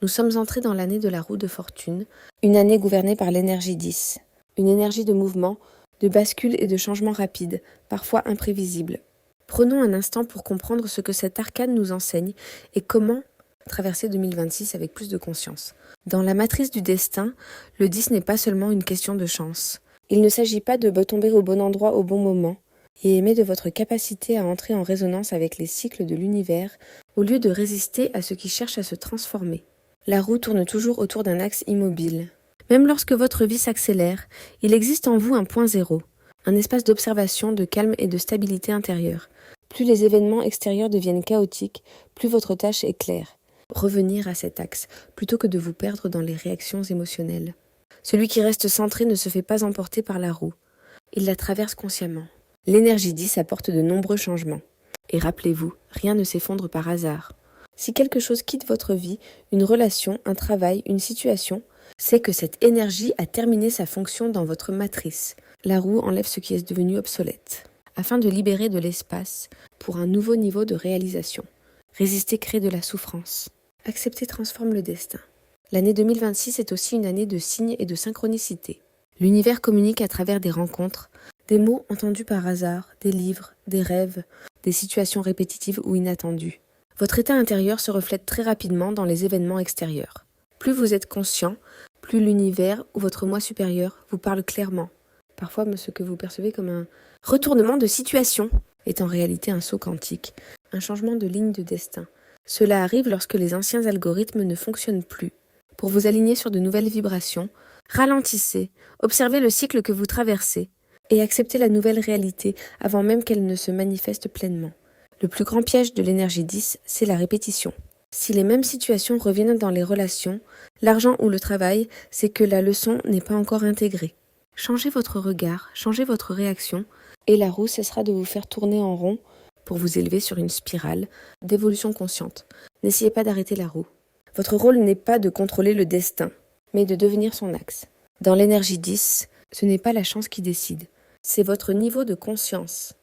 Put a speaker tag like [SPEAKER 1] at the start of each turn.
[SPEAKER 1] Nous sommes entrés dans l'année de la roue de fortune, une année gouvernée par l'énergie 10, une énergie de mouvement, de bascule et de changement rapide, parfois imprévisible. Prenons un instant pour comprendre ce que cet arcane nous enseigne et comment traverser 2026 avec plus de conscience. Dans la matrice du destin, le 10 n'est pas seulement une question de chance. Il ne s'agit pas de tomber au bon endroit au bon moment, et émet de votre capacité à entrer en résonance avec les cycles de l'univers au lieu de résister à ce qui cherche à se transformer. La roue tourne toujours autour d'un axe immobile. Même lorsque votre vie s'accélère, il existe en vous un point zéro, un espace d'observation, de calme et de stabilité intérieure. Plus les événements extérieurs deviennent chaotiques, plus votre tâche est claire. Revenir à cet axe, plutôt que de vous perdre dans les réactions émotionnelles. Celui qui reste centré ne se fait pas emporter par la roue. Il la traverse consciemment. L'énergie 10 apporte de nombreux changements. Et rappelez-vous, rien ne s'effondre par hasard. Si quelque chose quitte votre vie, une relation, un travail, une situation, c'est que cette énergie a terminé sa fonction dans votre matrice. La roue enlève ce qui est devenu obsolète, afin de libérer de l'espace pour un nouveau niveau de réalisation. Résister crée de la souffrance. Accepter transforme le destin. L'année 2026 est aussi une année de signes et de synchronicité. L'univers communique à travers des rencontres, des mots entendus par hasard, des livres, des rêves, des situations répétitives ou inattendues. Votre état intérieur se reflète très rapidement dans les événements extérieurs. Plus vous êtes conscient, plus l'univers ou votre moi supérieur vous parle clairement. Parfois, ce que vous percevez comme un retournement de situation est en réalité un saut quantique, un changement de ligne de destin. Cela arrive lorsque les anciens algorithmes ne fonctionnent plus. Pour vous aligner sur de nouvelles vibrations, ralentissez, observez le cycle que vous traversez et acceptez la nouvelle réalité avant même qu'elle ne se manifeste pleinement. Le plus grand piège de l'énergie 10, c'est la répétition. Si les mêmes situations reviennent dans les relations, l'argent ou le travail, c'est que la leçon n'est pas encore intégrée. Changez votre regard, changez votre réaction, et la roue cessera de vous faire tourner en rond pour vous élever sur une spirale d'évolution consciente. N'essayez pas d'arrêter la roue. Votre rôle n'est pas de contrôler le destin, mais de devenir son axe. Dans l'énergie 10, ce n'est pas la chance qui décide, c'est votre niveau de conscience.